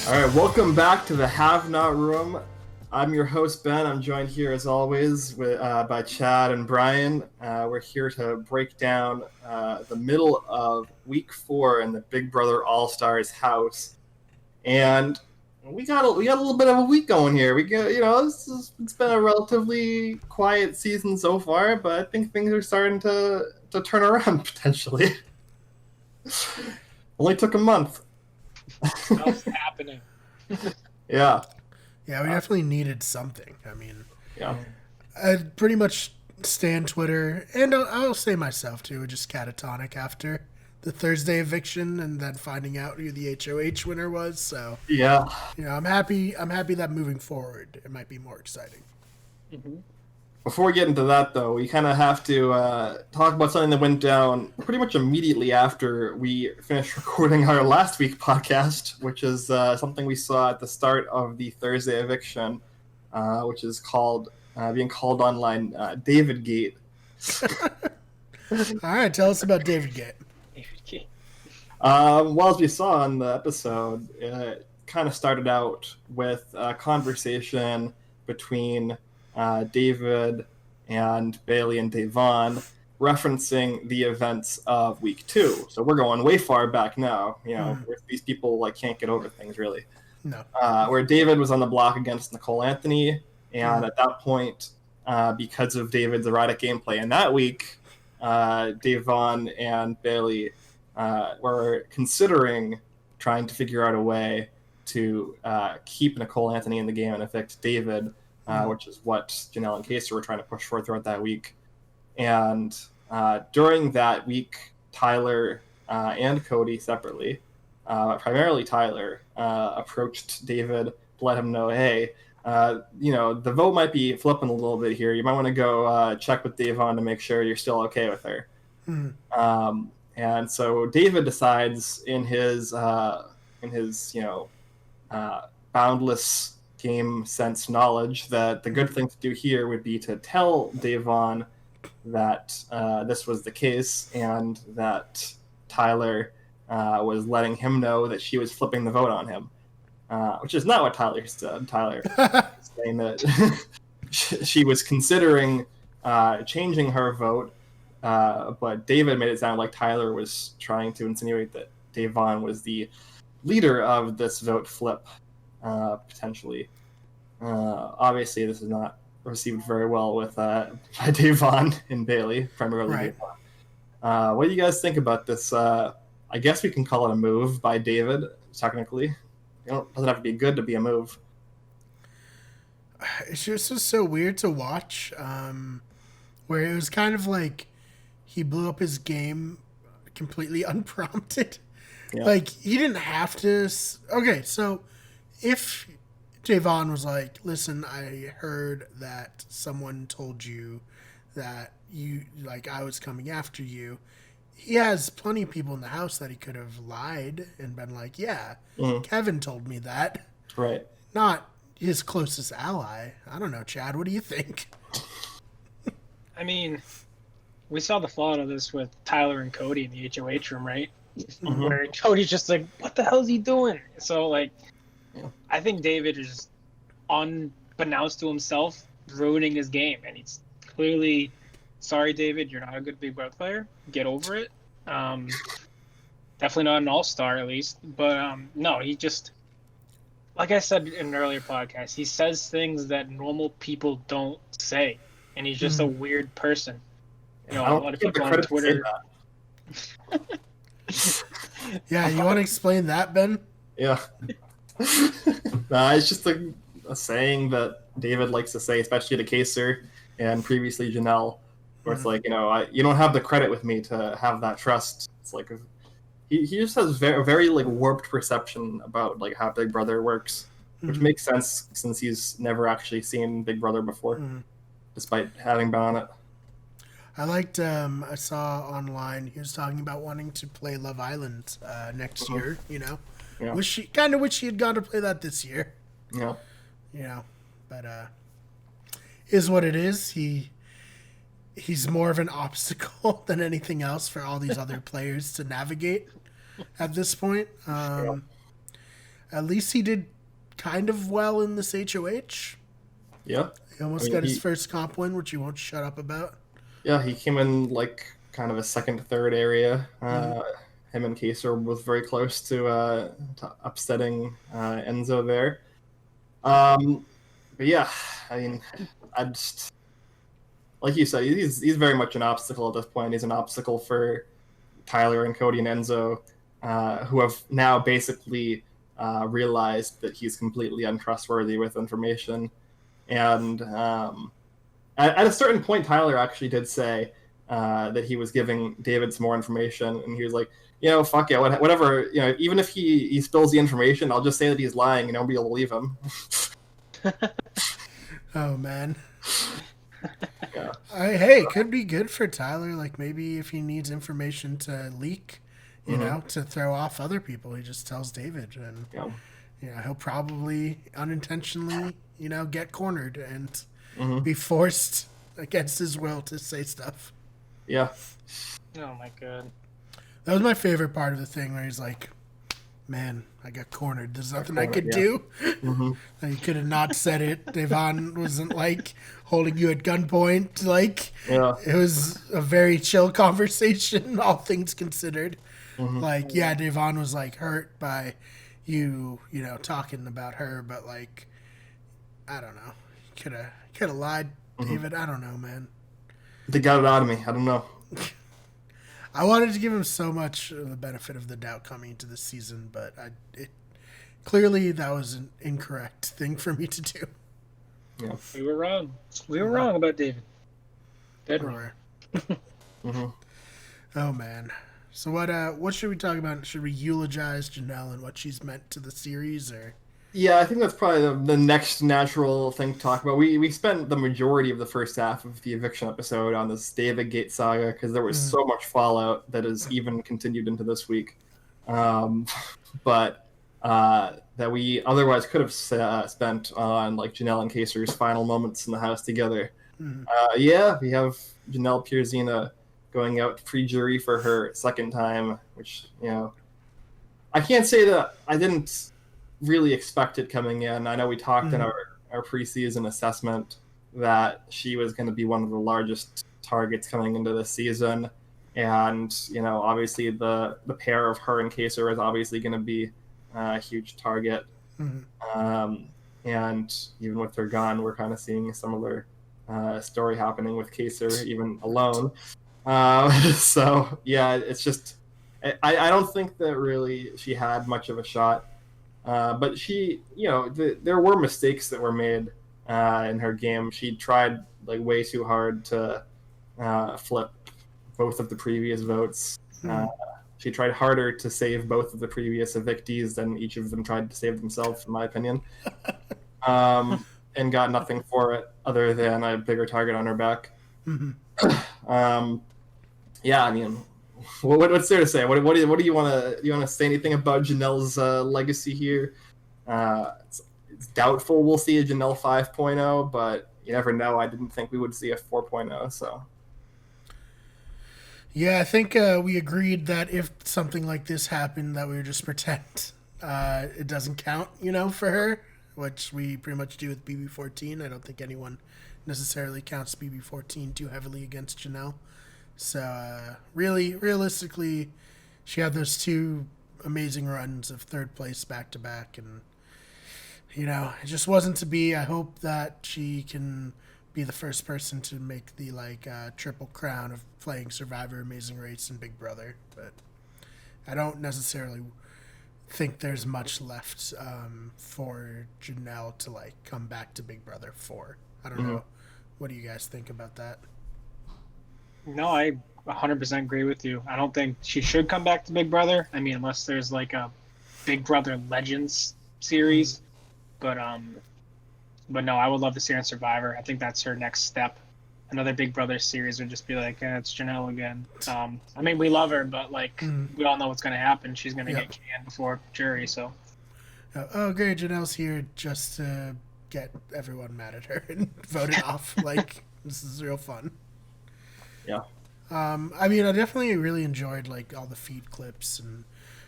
All right, welcome back to the Have Not Room. I'm your host, Ben. I'm joined here, as always, by Chad and Brian. We're here to break down the middle of Week 4 in the Big Brother All-Stars house. And we got a little bit of a week going here. It's been a relatively quiet season so far, but I think things are starting to turn around, potentially. Only took a month. Stuff's happening. Yeah, we definitely needed something. I mean, yeah. I pretty much stand Twitter, and I'll say myself too, just catatonic after the Thursday eviction and then finding out who the HOH winner was. So Yeah. I'm happy that moving forward it might be more exciting. Mm-hmm. Before we get into that, though, we kind of have to talk about something that went down pretty much immediately after we finished recording our last week podcast, which is something we saw at the start of the Thursday eviction, which is being called online David Gate. All right, tell us about David Gate. David Gate. Well, as we saw in the episode, it kind of started out with a conversation between David and Bailey and Devon referencing the events of week 2. So we're going way far back now, where these people can't get over things really. No. Where David was on the block against Nicole Anthony, and at that point, because of David's erratic gameplay in that week, Devon and Bailey were considering trying to figure out a way to keep Nicole Anthony in the game and evict David, which is what Janelle and Kaysar were trying to push for throughout that week. And during that week, Tyler and Cody separately, primarily Tyler, approached David to let him know, hey, the vote might be flipping a little bit here. You might want to go check with Devon to make sure you're still okay with her. And so David decides in his boundless game sense knowledge that the good thing to do here would be to tell Devon that this was the case and that Tyler was letting him know that she was flipping the vote on him, which is not what Tyler said. Tyler was saying that she was considering changing her vote, but David made it sound like Tyler was trying to insinuate that Devon was the leader of this vote flip. Potentially. Obviously, this is not received very well with by Devon and Bailey, primarily. Right. Devon. What do you guys think about this? I guess we can call it a move by David, technically. It doesn't have to be good to be a move. It's just so weird to watch, where it was kind of like he blew up his game completely unprompted. Yeah. Like, he didn't have to... Okay, so if Devon was like, listen, I heard that someone told you that I was coming after you, he has plenty of people in the house that he could have lied and been like, yeah, Kevin told me that. Right. Not his closest ally. I don't know, Chad, what do you think? I mean, we saw the fallout of this with Tyler and Cody in the HOH room, right? Mm-hmm. Where Cody's just like, what the hell is he doing? So, I think David is, unbeknownst to himself, ruining his game. And he's clearly, sorry, David, you're not a good Big Brother player. Get over it. Definitely not an all-star, at least. But, no, he just, like I said in an earlier podcast, he says things that normal people don't say. And he's just a weird person. A lot of people on Twitter... Yeah, you want to explain that, Ben? Yeah. It's just a saying that David likes to say, especially to Kaysar and previously Janelle, where it's like, you don't have the credit with me to have that trust. It's like he just has a very warped perception about how Big Brother works, which makes sense since he's never actually seen Big Brother before, despite having been on it. I liked, I saw online, he was talking about wanting to play Love Island next year, Yeah. Wish he had gone to play that this year. Yeah. But is what it is. He's more of an obstacle than anything else for all these other players to navigate at this point. at least he did kind of well in this HOH. Yeah. He almost got his first comp win, which he won't shut up about. Yeah, he came in like kind of a second, third area. Him and Kaysar was very close to upsetting Enzo there. But yeah, I mean, I just, like you said, he's very much an obstacle at this point. He's an obstacle for Tyler and Cody and Enzo, who have now basically realized that he's completely untrustworthy with information. And at a certain point, Tyler actually did say that he was giving David some more information, and he was like, fuck yeah, whatever, even if he spills the information, I'll just say that he's lying, and nobody will believe him. Oh, man. Yeah. Hey, it could be good for Tyler. Like, maybe if he needs information to leak, you know, to throw off other people, he just tells David. And, he'll probably unintentionally, get cornered and be forced against his will to say stuff. Yeah. Oh, my God. That was my favorite part of the thing, where he's like, man, I got cornered. There's nothing I could do. You could have not said it. Devon wasn't like holding you at gunpoint. Like, it was a very chill conversation, all things considered. Like, yeah, Devon was like hurt by you, talking about her, but like, I don't know. Could have lied, David. I don't know, man. They got it out of me. I don't know. I wanted to give him so much of the benefit of the doubt coming into this season, but clearly that was an incorrect thing for me to do. Yeah. We were wrong. We were wrong about David. Dead wrong. Oh, man. So what should we talk about? Should we eulogize Janelle and what she's meant to the series, or? Yeah, I think that's probably the next natural thing to talk about. We spent the majority of the first half of the eviction episode on this David Gate saga because there was so much fallout that has even continued into this week. But that we otherwise could have spent on like Janelle and Kaysar's final moments in the house together. We have Janelle Pierzina going out pre-jury for her second time, which, I can't say that I didn't really expect it coming in. I know we talked in our preseason assessment that she was going to be one of the largest targets coming into this season. And, obviously the pair of her and Kaysar is obviously going to be a huge target. And even with her gone, we're kind of seeing a similar story happening with Kaysar, even alone. So, yeah, it's just, I don't think that really she had much of a shot. But she, there were mistakes that were made in her game. She tried like way too hard to flip both of the previous votes. She tried harder to save both of the previous evictees than each of them tried to save themselves, in my opinion. And got nothing for it other than a bigger target on her back. I mean, what's there to say? What do you want to? Do you want to say anything about Janelle's legacy here? It's doubtful we'll see a Janelle 5.0, but you never know. I didn't think we would see a 4.0. So. Yeah, I think we agreed that if something like this happened, that we would just pretend it doesn't count, for her, which we pretty much do with BB14. I don't think anyone necessarily counts BB14 too heavily against Janelle. So, realistically, she had those two amazing runs of third place back-to-back, and, it just wasn't to be. I hope that she can be the first person to make the, triple crown of playing Survivor, Amazing Race, and Big Brother, but I don't necessarily think there's much left for Janelle to, come back to Big Brother for. I don't know. What do you guys think about that? No, I 100% agree with you. I don't think she should come back to Big Brother. I mean, unless there's a Big Brother Legends series. But no, I would love to see her in Survivor. I think that's her next step. Another Big Brother series would just be it's Janelle again. I mean, we love her, but we all know what's going to happen. She's going to get canned before jury. So. Oh, great! Janelle's here just to get everyone mad at her and voted off. This is real fun. Yeah. I mean, I definitely really enjoyed all the feed clips and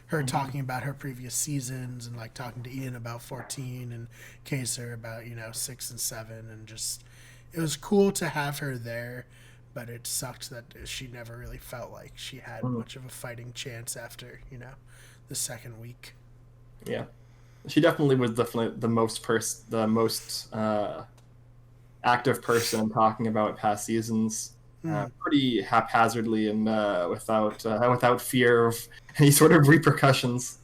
her talking about her previous seasons and like talking to Ian about 14 and Kaysar about 6 and 7, and just it was cool to have her there, but it sucked that she never really felt like she had much of a fighting chance after the second week. Yeah, she definitely was the most active person talking about past seasons. Pretty haphazardly and without fear of any sort of repercussions.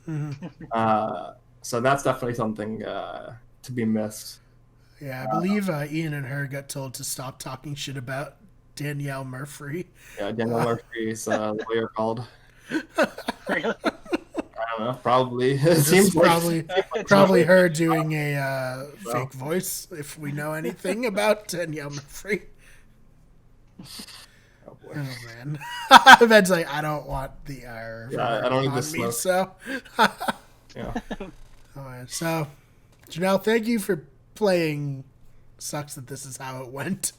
So that's definitely something to be missed. Yeah, I believe Ian and her got told to stop talking shit about Danielle Murphy. Yeah, Danielle Murphy's lawyer called. Really? I don't know. Probably. It seems probably her doing a fake voice. If we know anything about Danielle Murphy. Oh boy. Oh man, Ben's like, I don't want the R. Yeah, I don't need this smoke. So, Yeah. All right. So, Janelle, thank you for playing. Sucks that this is how it went.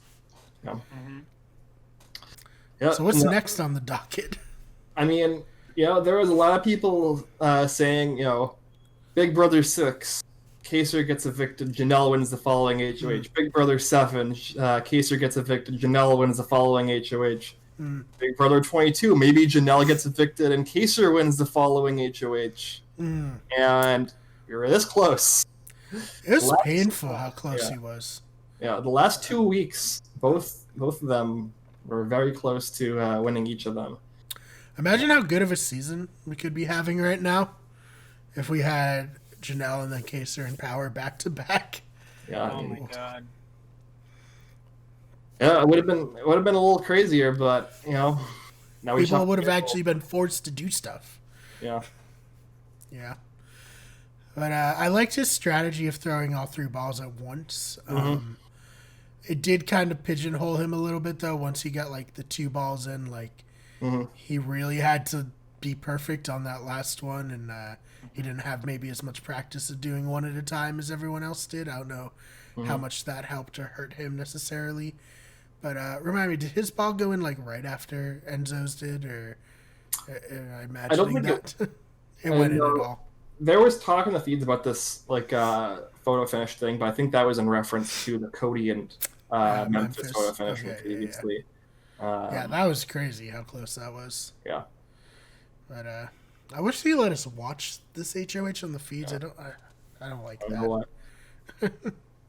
Yeah. Yeah. So what's next on the docket? I mean, there was a lot of people saying, Big Brother 6, Kaysar gets evicted, Janelle wins the following HOH. Big Brother 7, Kaysar gets evicted, Janelle wins the following HOH. Big Brother 22, maybe Janelle gets evicted and Kaysar wins the following HOH. And we were this close. It was painful how close he was. Yeah, the last 2 weeks, both of them were very close to winning each of them. Imagine how good of a season we could be having right now if we had Janelle and then Kaysar in power back to back. Yeah. Oh my god. Yeah, it would have been a little crazier, but now people would have actually been forced to do stuff. Yeah. Yeah. But I liked his strategy of throwing all 3 balls at once. It did kind of pigeonhole him a little bit though. Once he got like the 2 balls in, he really had to be perfect on that last one, and he didn't have maybe as much practice of doing one at a time as everyone else did. I don't know how much that helped or hurt him necessarily. But remind me, did his ball go in like right after Enzo's did, or am I imagining that? It went in at all. There was talk in the feeds about this photo finish thing, but I think that was in reference to the Cody and Memphis photo finish previously. Yeah, that was crazy how close that was. Yeah. But I wish they let us watch this HOH on the feeds. Yeah. I don't like that.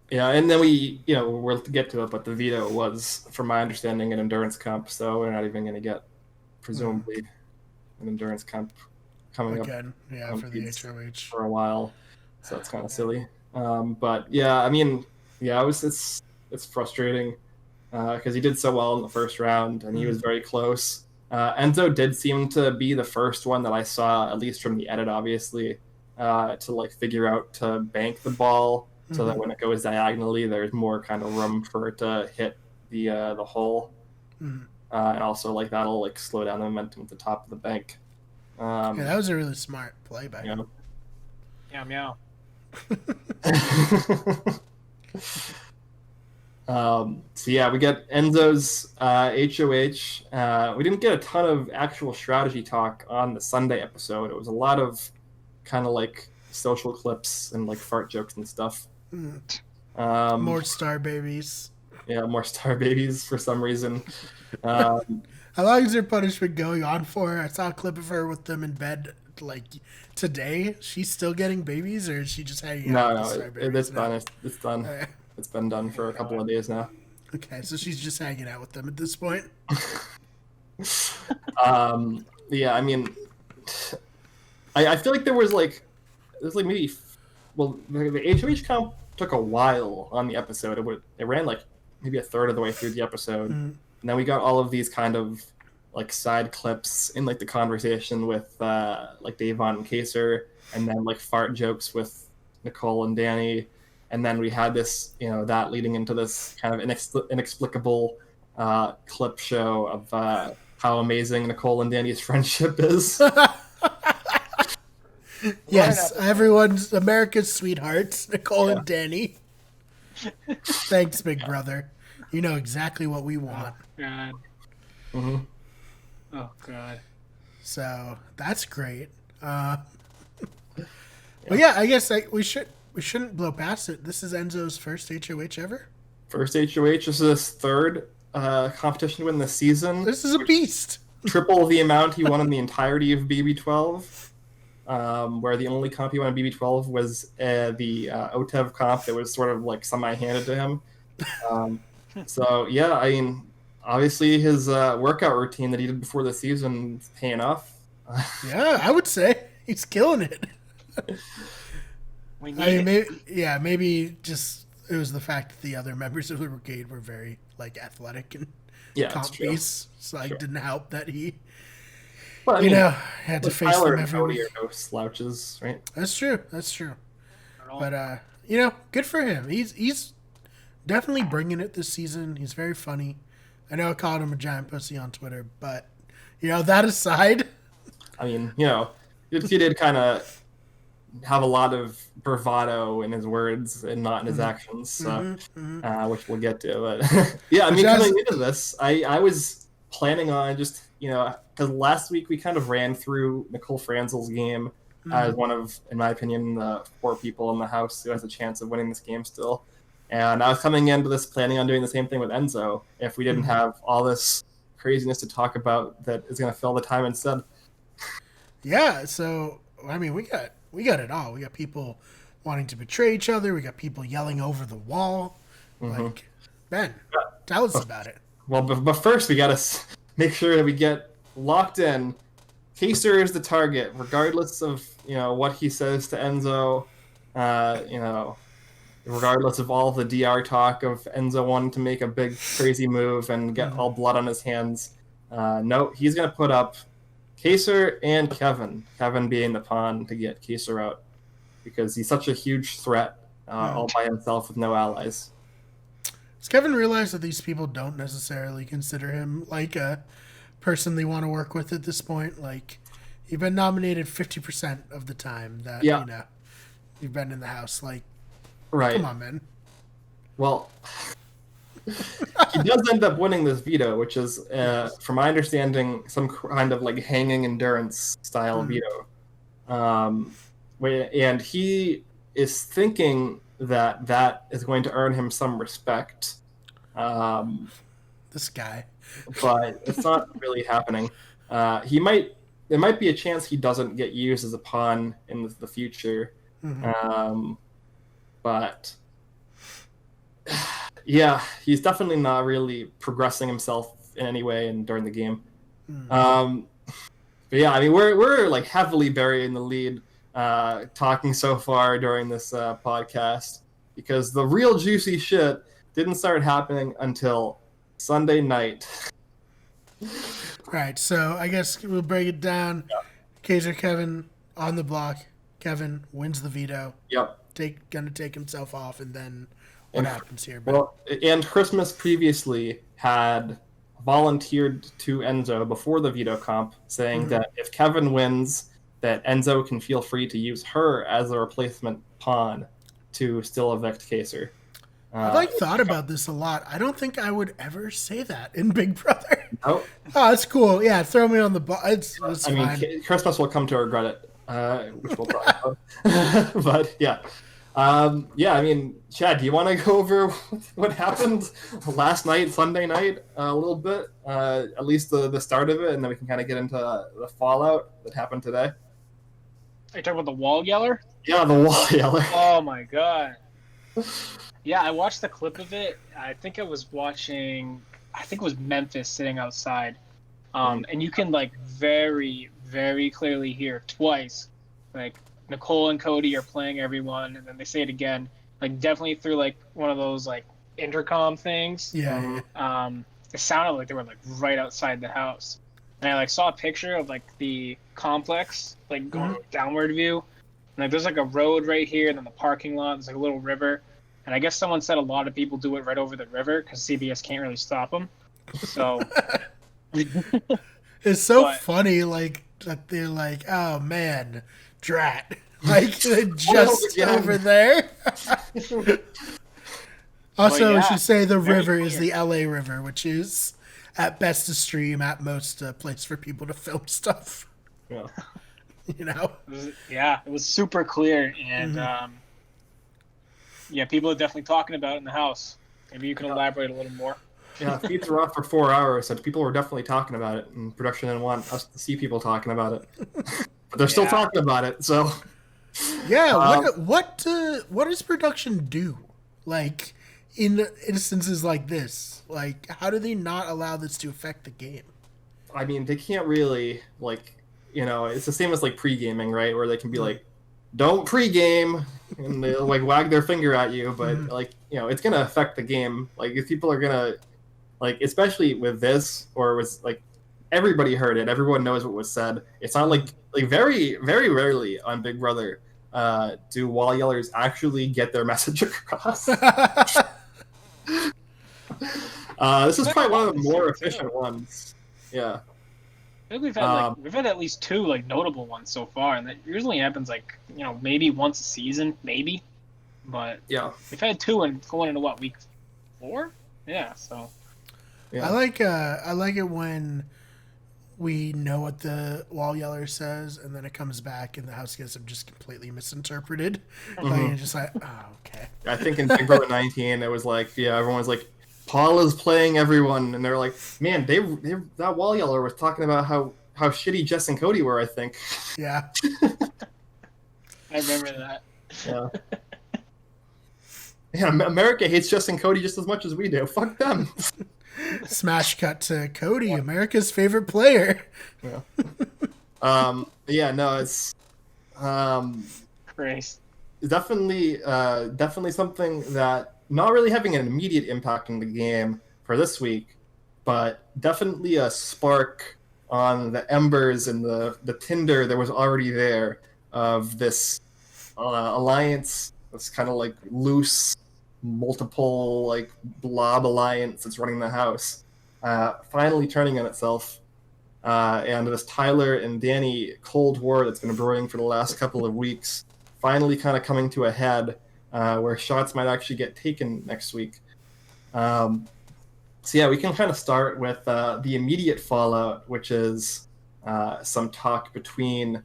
Yeah, and then we'll get to it, but the veto was, from my understanding, an endurance comp, so we're not even going to get, presumably, an endurance comp coming again, up for the HOH for a while. So that's kind of silly. But yeah, I mean, it's frustrating because he did so well in the first round, and he was very close. Enzo did seem to be the first one that I saw, at least from the edit, obviously, to figure out to bank the ball so that when it goes diagonally, there's more kind of room for it to hit the hole, and also that'll slow down the momentum at the top of the bank. That was a really smart play by him. Yeah, meow. So yeah, we get Enzo's HOH. We didn't get a ton of actual strategy talk on the Sunday episode. It was a lot of kind of social clips and fart jokes and stuff. More star babies. Yeah, more star babies for some reason. How long is their punishment going on for? I saw a clip of her with them in bed today. She's still getting babies, or is she just hanging out? No, it's done. It's done. It's been done for a couple of days now. Okay, so she's just hanging out with them at this point. Yeah, I mean, I feel like there was maybe, the HOH count took a while on the episode. It ran maybe a third of the way through the episode, and then we got all of these kind of side clips in the conversation with Davon and Kaysar, and then fart jokes with Nicole and Dani. And then we had this, that leading into this kind of inexplicable clip show of how amazing Nicole and Dani's friendship is. Yes, everyone's America's sweethearts, Nicole and Dani. Thanks, Big Brother. You know exactly what we want. God. Mm-hmm. Oh, God. So, that's great. But yeah, I guess we shouldn't blow past it. This is Enzo's first HOH ever. First HOH. This is his third competition win this season. This is a beast. Triple the amount he won in the entirety of BB12. Where the only comp he won in BB12 was the OTEV comp that was sort of like semi-handed to him. So yeah, I mean, obviously his workout routine that he did before the season is paying off. Yeah, I would say he's killing it. Maybe just it was the fact that the other members of the brigade were very like athletic and comp based, so it didn't help that he. Well, had to face them every week. No slouches, right? That's true. But good for him. He's definitely bringing it this season. He's very funny. I know I called him a giant pussy on Twitter, but that aside, I mean, he did kind of have a lot of bravado in his words and not in his actions, so, which we'll get to. But yeah, I mean, coming into this, I was planning on just because last week we kind of ran through Nicole Franzel's game as one of, in my opinion, the 4 people in the house who has a chance of winning this game still. And I was coming into this planning on doing the same thing with Enzo if we didn't have all this craziness to talk about that is going to fill the time instead. Yeah, so, I mean, we got it all. We got people wanting to betray each other. We got people yelling over the wall. Like, Ben, tell us about it. Well, but first we got to make sure that we get locked in. Kaysar is the target, regardless of what he says to Enzo. Regardless of all the DR talk of Enzo wanting to make a big crazy move and get all blood on his hands. No, he's gonna put up Kaysar and Kevin. Kevin being the pawn to get Kaysar out because he's such a huge threat all by himself with no allies. Does Kevin realize that these people don't necessarily consider him like a person they want to work with at this point? Like, you've been nominated 50% of the time that you've been in the house. Like, right? Come on, man. Well, he does end up winning this veto, which is, from my understanding, some kind of like hanging endurance style veto. And he is thinking that is going to earn him some respect. This guy. But it's not really happening. There might be a chance he doesn't get used as a pawn in the future. But yeah, he's definitely not really progressing himself in any way during the game. But yeah, I mean, we're like heavily buried in the lead talking so far during this podcast because the real juicy shit didn't start happening until Sunday night. Right, so I guess we'll break it down. Kaysar Kevin on the block. Kevin wins the veto. Yep. Gonna take himself off, and then what happens here? Well, and Christmas previously had volunteered to Enzo before the veto comp, saying that if Kevin wins, that Enzo can feel free to use her as a replacement pawn to still evict Kaysar. I've thought about this a lot. I don't think I would ever say that in Big Brother. Nope. Oh, it's cool. Yeah, throw me on the ball. It's fine. Christmas will come to regret it, which we'll talk about. But yeah. I mean, Chad, do you want to go over what happened last night, Sunday night, a little bit? At least the start of it, and then we can kind of get into the fallout that happened today. Are you talking about the wall yeller? Yeah, the wall yeller. Oh my god. Yeah, I watched the clip of it. I think it was Memphis sitting outside. And you can like very, very clearly hear twice, like Nicole and Cody are playing everyone, and then they say it again, like definitely through like one of those like intercom things. Yeah. It sounded like they were like right outside the house. And I like saw a picture of like the complex, like going downward view. And like there's like a road right here, and then the parking lot, there's like a little river. And I guess someone said a lot of people do it right over the river because CBS can't really stop them. So it's so funny, like that they're like, oh man, drat, like just over there. Also, we should say the river is the LA River, which is at best a stream, at most a place for people to film stuff. Yeah. It was super clear, and people are definitely talking about it in the house. Maybe you can elaborate a little more. Yeah, feeds were off for 4 hours, so people were definitely talking about it, and production didn't want us to see people talking about it. But they're still talking about it, so... Yeah, what does production do? Like, in instances like this? Like, how do they not allow this to affect the game? I mean, they can't really, it's the same as, pre-gaming, right? Where they can be like, don't pre-game, and they wag their finger at you, but, it's going to affect the game. If people are going to... especially with this, or with everybody heard it, everyone knows what was said. It's not very, very rarely on Big Brother do wall yellers actually get their message across. This is probably one of the more efficient ones. Yeah. I think we've had at least 2 notable ones so far, and that usually happens maybe once a season, maybe. But yeah, we've had 2 and going into week 4? Yeah, so. Yeah. I like it when we know what the wall yeller says, and then it comes back, and the house guests have just completely misinterpreted. You're just like, oh, okay. I think in Big Brother 19, it was everyone's like, Paul is playing everyone, and they're like, man, that wall yeller was talking about how shitty Jess and Cody were, I think. Yeah. I remember that. Yeah. Yeah, America hates Jess and Cody just as much as we do. Fuck them. Smash cut to Cody, America's favorite player. Yeah. It's Christ. Definitely something that not really having an immediate impact on the game for this week, but definitely a spark on the embers and the tinder that was already there of this alliance that's kind of loose, multiple blob alliance that's running the house, finally turning on itself, and this Tyler and Dani Cold War that's been brewing for the last couple of weeks finally kind of coming to a head, where shots might actually get taken next week. We can kind of start with the immediate fallout, which is some talk between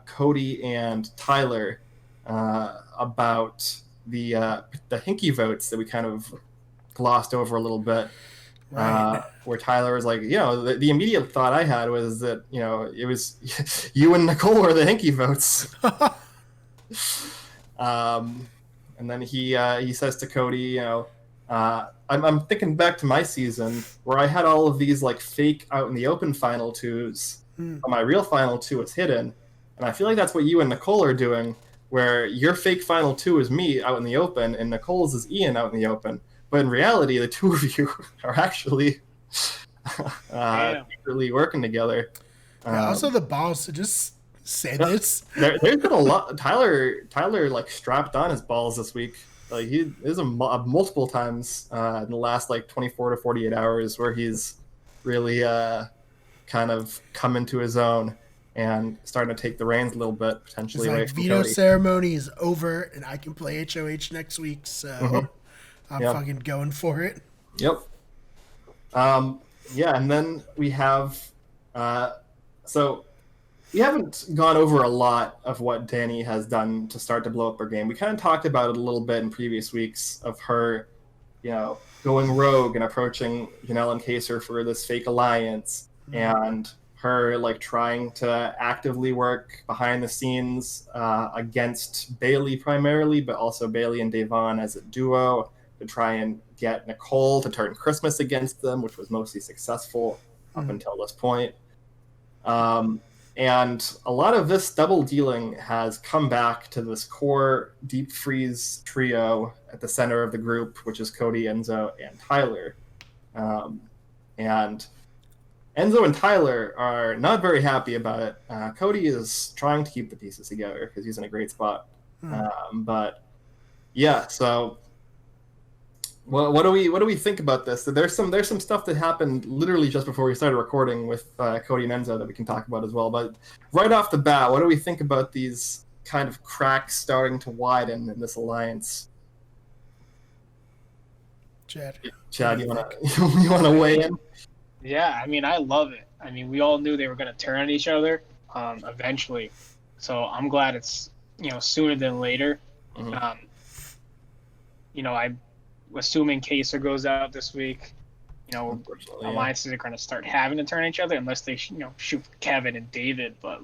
Cody and Tyler about the hinky votes that we kind of glossed over a little bit, right. Where Tyler was like, the immediate thought I had was that, it was you and Nicole were the hinky votes. And then he says to Cody, I'm thinking back to my season where I had all of these fake out in the open final 2s, but my real final 2 was hidden, and I feel like that's what you and Nicole are doing, where your fake final 2 is me out in the open, and Nicole's is Ian out in the open. But in reality, the 2 of you are actually really working together. Also, the balls to just say this. There's been a lot. Tyler strapped on his balls this week. There's multiple times in the last 24 to 48 hours where he's really kind of come into his own and starting to take the reins a little bit, potentially. It's veto Cody. Ceremony is over, and I can play HOH next week, so I'm fucking going for it. Yep. And then we have... so we haven't gone over a lot of what Dani has done to start to blow up her game. We kind of talked about it a little bit in previous weeks of her, going rogue and approaching Janelle and Kaysar for this fake alliance, and her trying to actively work behind the scenes against Bailey primarily, but also Bailey and Devon as a duo to try and get Nicole to turn Christmas against them, which was mostly successful up until this point. And a lot of this double dealing has come back to this core deep freeze trio at the center of the group, which is Cody, Enzo, and Tyler. And Enzo and Tyler are not very happy about it. Cody is trying to keep the pieces together because he's in a great spot. But yeah, so what do we think about this? There's some stuff that happened literally just before we started recording with Cody and Enzo that we can talk about as well. But right off the bat, what do we think about these kind of cracks starting to widen in this alliance? Chad, you wanna weigh in? Yeah, I mean, I love it. I mean, we all knew they were going to turn on each other. eventually. So I'm glad it's, sooner than later. Mm-hmm. I'm assuming Kaysar goes out this week. Unfortunately, alliances are going to start having to turn each other unless they, shoot Kevin and David. But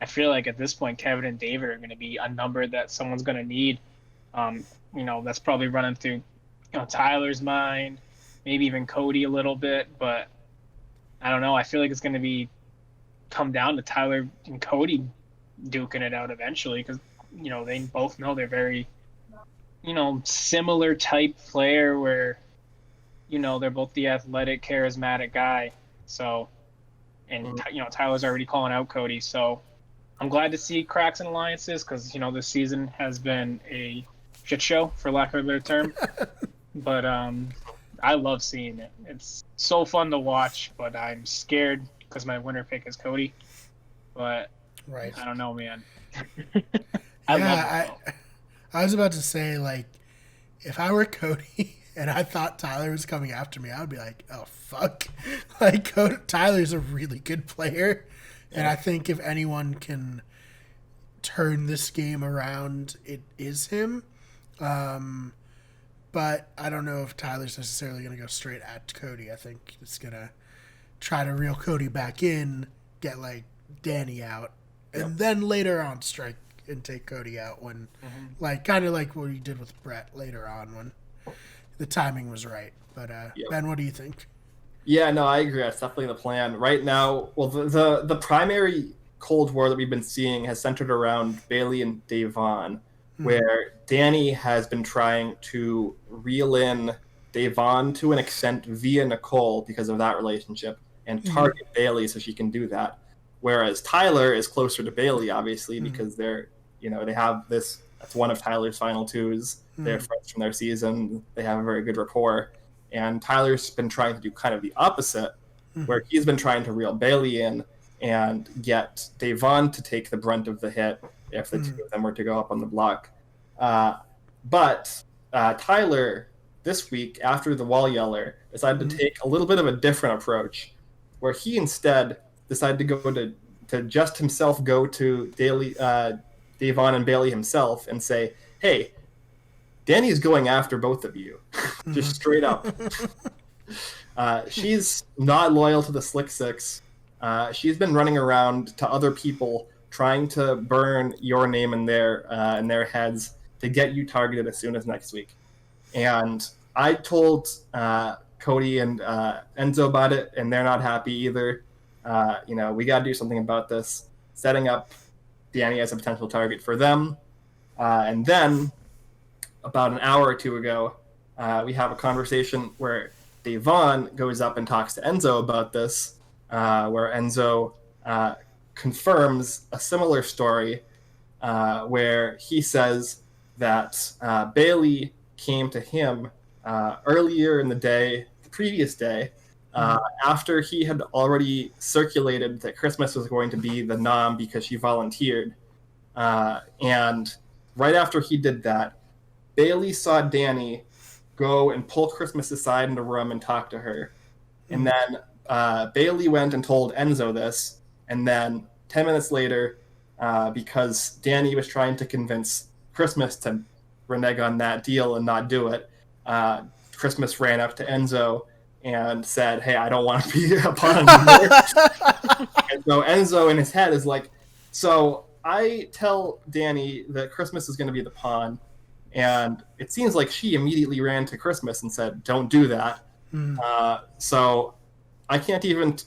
I feel like at this point, Kevin and David are going to be a number that someone's going to need. That's probably running through, Tyler's mind, maybe even Cody a little bit. But I don't know. I feel like it's going to come down to Tyler and Cody duking it out eventually because, they both know they're very, similar type player where, they're both the athletic, charismatic guy. So, and, Tyler's already calling out Cody. So I'm glad to see cracks in alliances because, this season has been a shit show, for lack of a better term. But I love seeing it. It's so fun to watch, but I'm scared because my winner pick is Cody. But right. I don't know, man. I was about to say, if I were Cody and I thought Tyler was coming after me, I would be like, oh, fuck. Tyler's a really good player. Yeah. And I think if anyone can turn this game around, it is him. But I don't know if Tyler's necessarily going to go straight at Cody. I think it's going to try to reel Cody back in, get, Dani out, and then later on strike and take Cody out when, kind of like what he did with Brett later on when the timing was right. But Ben, what do you think? Yeah, no, I agree. That's definitely the plan right now. Well, the primary Cold War that we've been seeing has centered around Bailey and Davon, where Dani has been trying to reel in Davon to an extent via Nicole because of that relationship and target Bailey so she can do that. Whereas Tyler is closer to Bailey, obviously, because they're, they have this, that's one of Tyler's final twos. They're friends from their season. They have a very good rapport. And Tyler's been trying to do kind of the opposite, where he's been trying to reel Bailey in and get Davon to take the brunt of the hit if the two of them were to go up on the block. But Tyler, this week, after the Wall Yeller, decided to take a little bit of a different approach, where he instead decided to go to just himself go to Davon and Bailey himself and say, hey, Dani's going after both of you, just straight up. She's not loyal to the Slick Six. She's been running around to other people trying to burn your name in their heads to get you targeted as soon as next week. And I told Cody and Enzo about it, and they're not happy either. We got to do something about this, setting up Dani as a potential target for them. And then, about an hour or two ago, we have a conversation where Davon goes up and talks to Enzo about this, where Enzo confirms a similar story where he says that Bailey came to him earlier in the day, the previous day, after he had already circulated that Christmas was going to be the nom because she volunteered. And right after he did that, Bailey saw Dani go and pull Christmas aside in the room and talk to her. And then Bailey went and told Enzo this. And then 10 minutes later, because Dani was trying to convince Christmas to renege on that deal and not do it, Christmas ran up to Enzo and said, hey, I don't want to be a pawn anymore. And so Enzo in his head is like, so I tell Dani that Christmas is going to be the pawn, and it seems like she immediately ran to Christmas and said, don't do that. So I can't even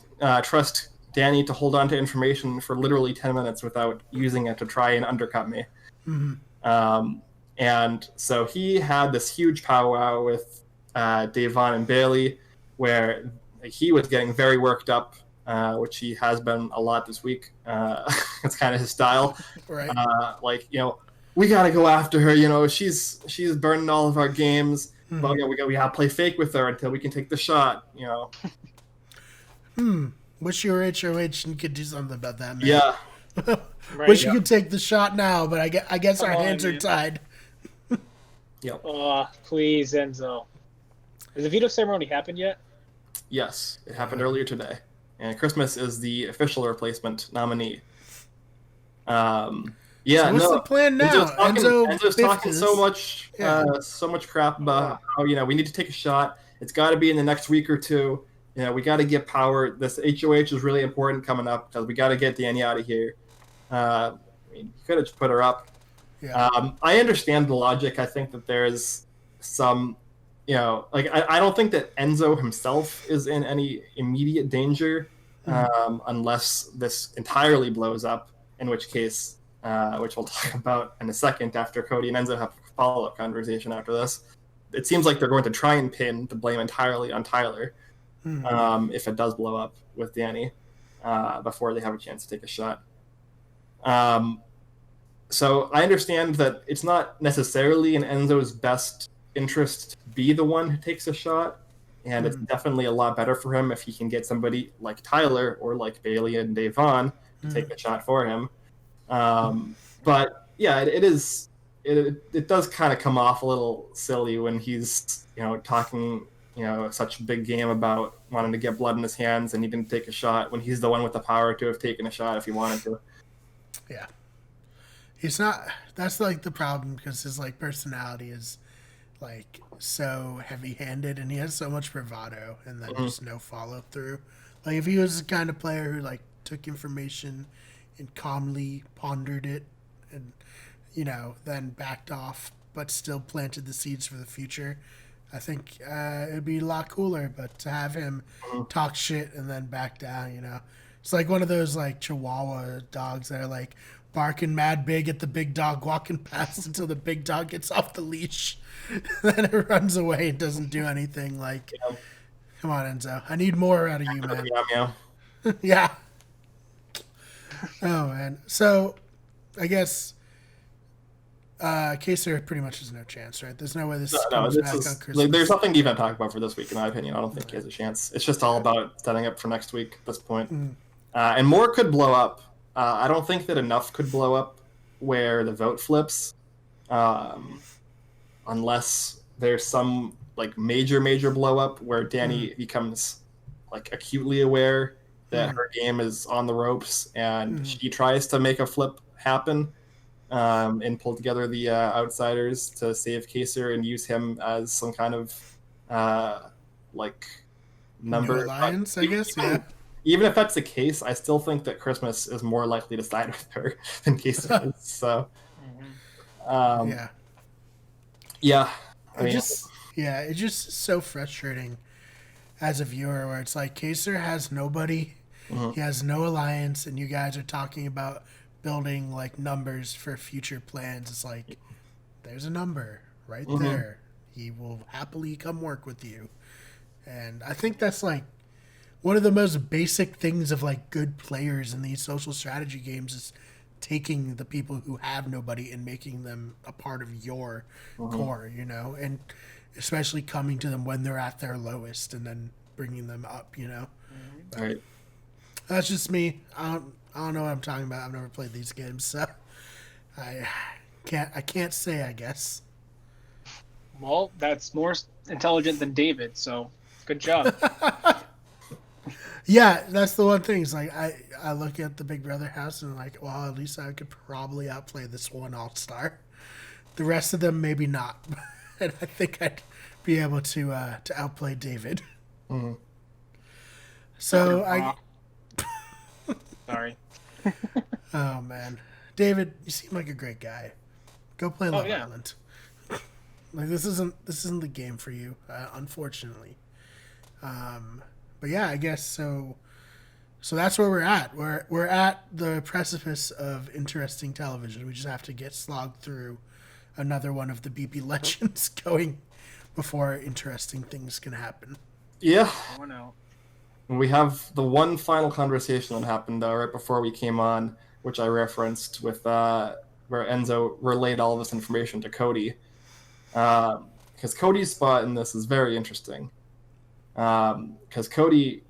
trust Dani to hold on to information for literally 10 minutes without using it to try and undercut me. And so he had this huge powwow with Davon and Bailey, where he was getting very worked up, which he has been a lot this week. It's kind of his style. Right. We got to go after her. She's burning all of our games. But we got to play fake with her until we can take the shot. Wish you were HOH and could do something about that, man. Yeah. Right, Wish you could take the shot now, but I guess our hands are tied. Yep. Oh, please, Enzo. Has the veto ceremony happened yet? Yes, it happened earlier today. and Christmas is the official replacement nominee. So what's the plan now? Enzo's talking so much crap about how we need to take a shot. It's got to be in the next week or two. We got to get power. This HOH is really important coming up because we got to get Dani out of here. You could have just put her up. Yeah. I understand the logic. I think that there is some, I don't think that Enzo himself is in any immediate danger unless this entirely blows up, in which case, which we'll talk about in a second after Cody and Enzo have a follow-up conversation after this. It seems like they're going to try and pin the blame entirely on Tyler if it does blow up with Dani before they have a chance to take a shot. So I understand that it's not necessarily in Enzo's best interest to be the one who takes a shot, and it's definitely a lot better for him if he can get somebody like Tyler or like Bailey and Davon to take a shot for him. But yeah, it does kind of come off a little silly when he's talking such a big game about wanting to get blood in his hands and he didn't take a shot when he's the one with the power to have taken a shot if he wanted to. Yeah. He's not. That's like the problem because his personality is so heavy-handed and he has so much bravado and then just no follow-through. If he was the kind of player who took information and calmly pondered it and then backed off but still planted the seeds for the future, I think it'd be a lot cooler. But to have him talk shit and then back down, it's like one of those Chihuahua dogs that are barking mad big at the big dog walking past until the big dog gets off the leash. Then it runs away and doesn't do anything. Come on, Enzo. I need more out of you, man. Yeah. Oh, man. So, I guess Kaysar pretty much has no chance, right? There's no way this comes back on Christmas. There's nothing to even talk about for this week, in my opinion. I don't think he has a chance. It's just all about setting up for next week at this point. And more could blow up. I don't think that enough could blow up where the vote flips, unless there's some major blow up where Dani becomes acutely aware that her game is on the ropes and she tries to make a flip happen and pull together the outsiders to save Kaysar and use him as some kind of number alliance, I guess. Yeah. Even if that's the case, I still think that Christmas is more likely to side with her than Kaysar is. So, it's just so frustrating as a viewer where it's Kaysar has nobody, he has no alliance, and you guys are talking about building numbers for future plans. It's there's a number right there. He will happily come work with you, and I think that's one of the most basic things of good players in these social strategy games is taking the people who have nobody and making them a part of your core, and especially coming to them when they're at their lowest and then bringing them up, Right. That's just me. I don't know what I'm talking about. I've never played these games, so I can't say, I guess. Well, that's more intelligent than David, so good job. Yeah, that's the one thing. It's I look at the Big Brother house and I'm well, at least I could probably outplay this one all-star. The rest of them, maybe not. And I think I'd be able to outplay David. So Sorry. Oh man, David, you seem like a great guy. Go play Love Island. This isn't the game for you, unfortunately. But yeah, I guess so. So that's where we're at. We're at the precipice of interesting television. We just have to get slogged through another one of the BP legends going before interesting things can happen. Yeah. Oh no. We have the one final conversation that happened right before we came on, which I referenced with where Enzo relayed all of this information to Cody. Because Cody's spot in this is very interesting. Because Cody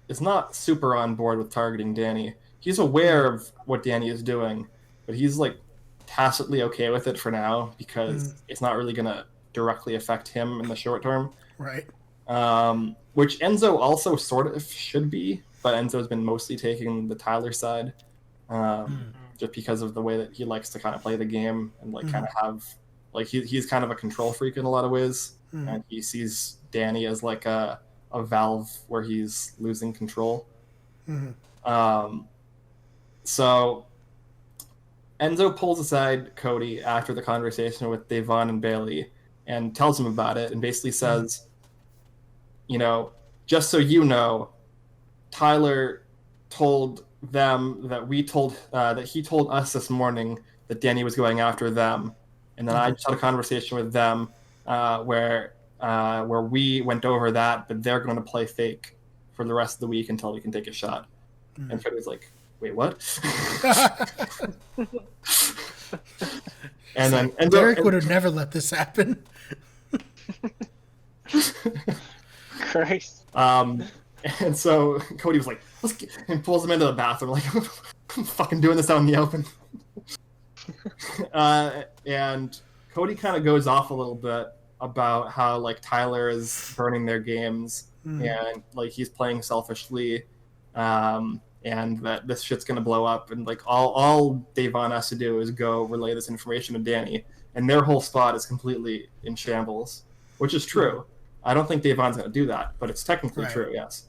is not super on board with targeting Dani. He's aware of what Dani is doing, but he's tacitly okay with it for now because it's not really going to directly affect him in the short term. Right. Which Enzo also sort of should be, but Enzo's been mostly taking the Tyler side, just because of the way that he likes to kind of play the game and like kind of have like he's kind of a control freak in a lot of ways, and he sees Dani as like a valve where he's losing control. So Enzo pulls aside Cody after the conversation with Devon and Bailey and tells him about it and basically says, you know, just so you know, Tyler told them that he told us this morning that Dani was going after them, and then I just had a conversation with them where we went over that, but they're going to play fake for the rest of the week until we can take a shot. And Cody was like, "Wait, what?" And Derek would have never let this happen. Christ. And so Cody was like, and pulls him into the bathroom, like, I'm fucking doing this out in the open. And Cody kind of goes off a little bit about how like Tyler is burning their games and like he's playing selfishly, and that this shit's gonna blow up, and like all Devon has to do is go relay this information to Dani, and their whole spot is completely in shambles, which is true. I don't think Devon's gonna do that, but it's technically true, yes.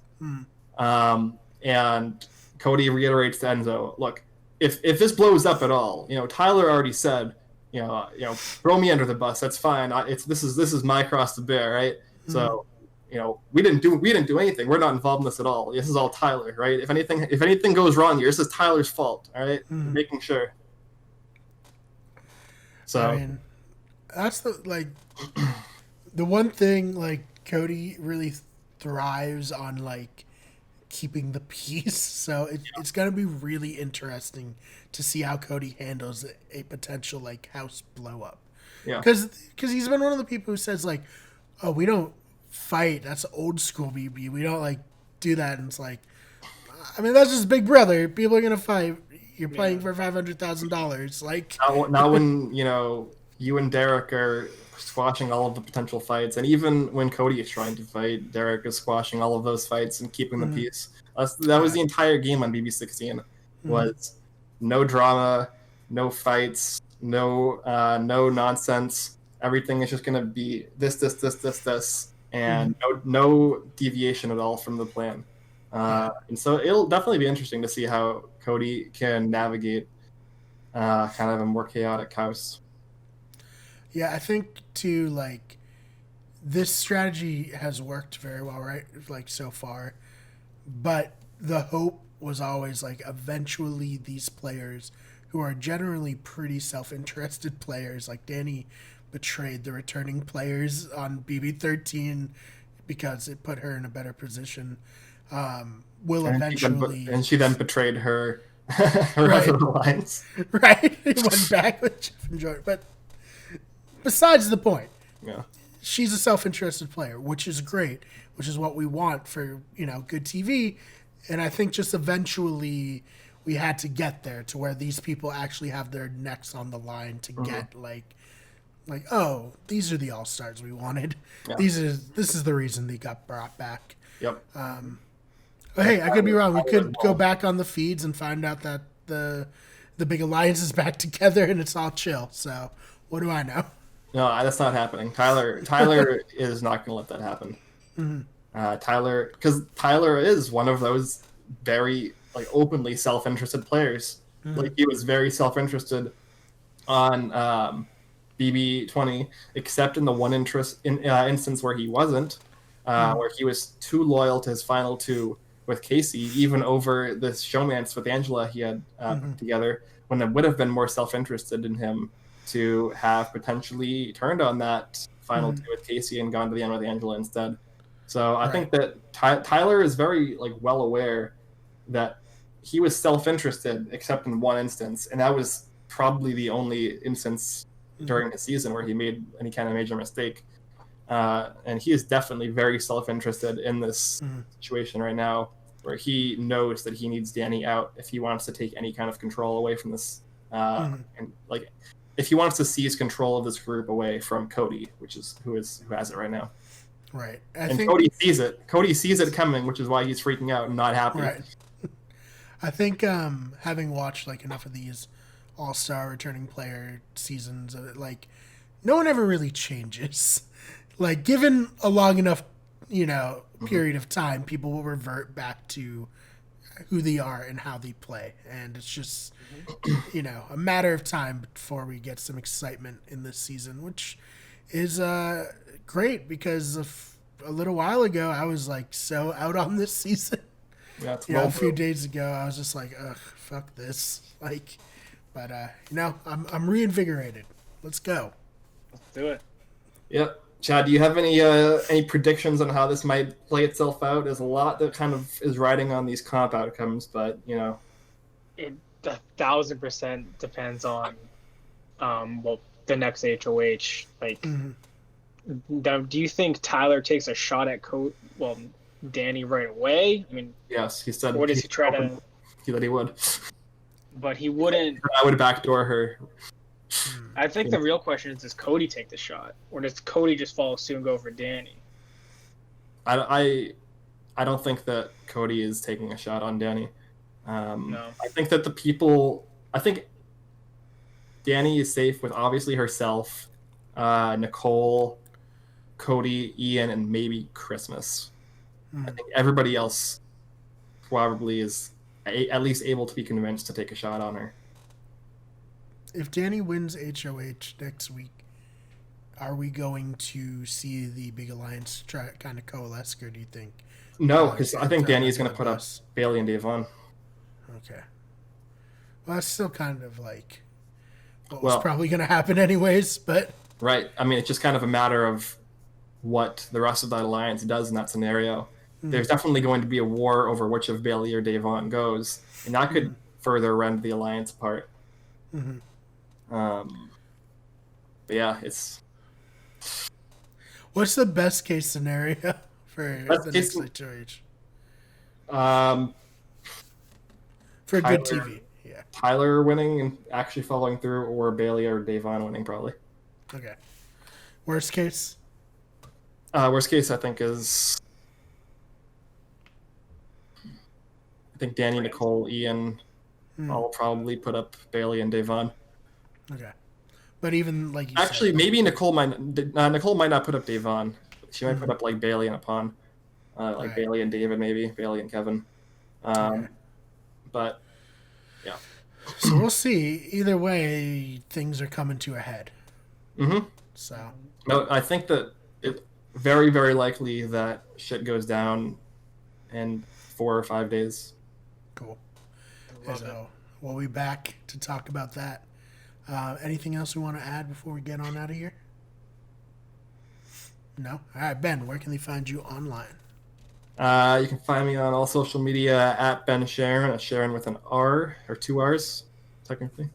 And Cody reiterates to Enzo, look, if this blows up at all, you know, Tyler already said, you know, throw me under the bus. That's fine. This is my cross to bear, right? So, you know, we didn't do anything. We're not involved in this at all. This is all Tyler, right? If anything goes wrong here, this is Tyler's fault, all right? Making sure. So, I mean, that's the one thing like Cody really thrives on, like keeping the peace. So it's gonna be really interesting to see how Cody handles a potential like house blow up. Yeah, because he's been one of the people who says like, oh, we don't fight. That's old school BB. We don't like do that. And it's like, I mean, that's just Big Brother. People are gonna fight. You're playing for $500,000. Like now when you know you and Derek are squashing all of the potential fights, and even when Cody is trying to fight, Derek is squashing all of those fights and keeping the peace. That was the entire game on BB16. Was no drama, no fights, no nonsense. Everything is just gonna be this, and no deviation at all from the plan. And so it'll definitely be interesting to see how Cody can navigate kind of a more chaotic house. Yeah, I think too, like, this strategy has worked very well, right? Like, so far. But the hope was always, like, eventually these players, who are generally pretty self-interested players, like Dani betrayed the returning players on BB13 because it put her in a better position, will eventually... And she then betrayed her other alliance. Right? It went back with Jeff and Jordan. But... besides the point, she's a self-interested player, which is great, which is what we want for, you know, good TV. And I think just eventually we had to get there to where these people actually have their necks on the line to get like, oh, these are the all-stars we wanted. Yeah. This is the reason they got brought back. Yep. Hey, I could be wrong. We could go back on the feeds and find out that the big alliance is back together and it's all chill. So what do I know? No, that's not happening. Tyler is not going to let that happen. Because Tyler is one of those very like openly self-interested players. Like he was very self-interested on BB20, except in the one instance where he wasn't, where he was too loyal to his final two with Casey, even over this showmance with Angela he had put together, when it would have been more self-interested in him to have potentially turned on that final two with Casey and gone to the end with Angela instead. So I think that Tyler is very like well aware that he was self-interested except in one instance, and that was probably the only instance during the season where he made any kind of major mistake. And he is definitely very self-interested in this situation right now, where he knows that he needs Dani out if he wants to take any kind of control away from this, and like if he wants to seize control of this group away from Cody, who has it right now. Right. Cody sees it. Cody sees it coming, which is why he's freaking out and not happy. Right. I think having watched like enough of these all-star returning player seasons, like no one ever really changes. Like given a long enough, period of time, people will revert back to who they are and how they play, and it's just a matter of time before we get some excitement in this season, which is great because a little while ago I was like so out on this season. Yeah, a few days ago I was just like, ugh, fuck this. Like, but I'm reinvigorated. Let's go. Let's do it. Yep. Chad, do you have any predictions on how this might play itself out? There's a lot that kind of is riding on these comp outcomes, but It 1,000% depends on the next HOH. Like, do you think Tyler takes a shot at Dani right away? I mean, yes, he said. Or does he try to? He said he would. But he wouldn't. I would backdoor her. I think the real question is, does Cody take the shot, or does Cody just follow suit and go for Dani? I don't think that Cody is taking a shot on Dani. No. I think that I think Dani is safe with obviously herself, Nicole, Cody, Ian, and maybe Christmas. I think everybody else probably is at least able to be convinced to take a shot on her. If Dani wins HOH next week, are we going to see the big alliance try kind of coalesce, or do you think? No, because I think Dani is going to put up Bailey and Davon. Okay. Well, that's still kind of like what was probably going to happen anyways, but... Right. I mean, it's just kind of a matter of what the rest of that alliance does in that scenario. There's definitely going to be a war over which of Bailey or Davon goes, and that could further rend the alliance apart. But yeah, it's... What's the best case scenario for the next HOH? For good TV, yeah. Tyler winning and actually following through, or Bailey or Davon winning, probably. Okay. Worst case? Worst case, I think, is... I think Dani, Nicole, Ian all probably put up Bailey and Davon. Okay. But even like you actually, said, maybe Nicole might not put up Davon. She might put up like Bailey and Apon, like Bailey and David, maybe Bailey and Kevin. But yeah. So we'll see. Either way, things are coming to a head. So no, I think that it's very, very likely that shit goes down in 4 or 5 days. Cool. So we'll be back to talk about that. Anything else we want to add before we get on out of here? No? All right, Ben, where can they find you online? You can find me on all social media at Ben Sharon, a Sharon with an R, or 2 R's, technically.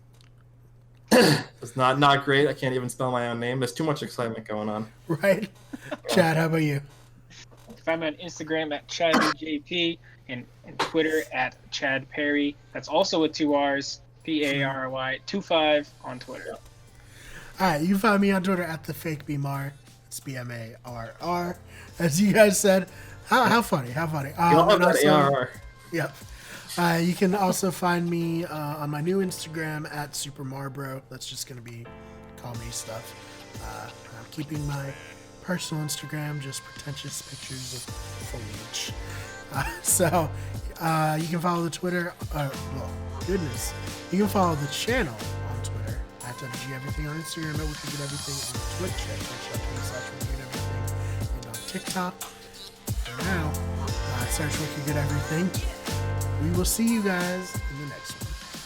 It's not great. I can't even spell my own name. There's too much excitement going on. Right. Chad, how about you? You can find me on Instagram at ChadJP and Twitter at Chad Perry. That's also with 2 R's. Pary 25 on Twitter. All right, you can find me on Twitter at the fake BMAR. It's BMARR. As you guys said, how funny, how funny. ARR. Yep. You can also find me on my new Instagram at SuperMarbro. That's just gonna be comedy stuff. I'm keeping my personal Instagram just pretentious pictures of foliage. So you can follow the Twitter. Goodness. You can follow the channel on Twitter at WG Everything, on Instagram at Wicked Everything, on Twitch at twitch.tv/Wicked Everything, and on TikTok. For now, search Wicked Everything. We will see you guys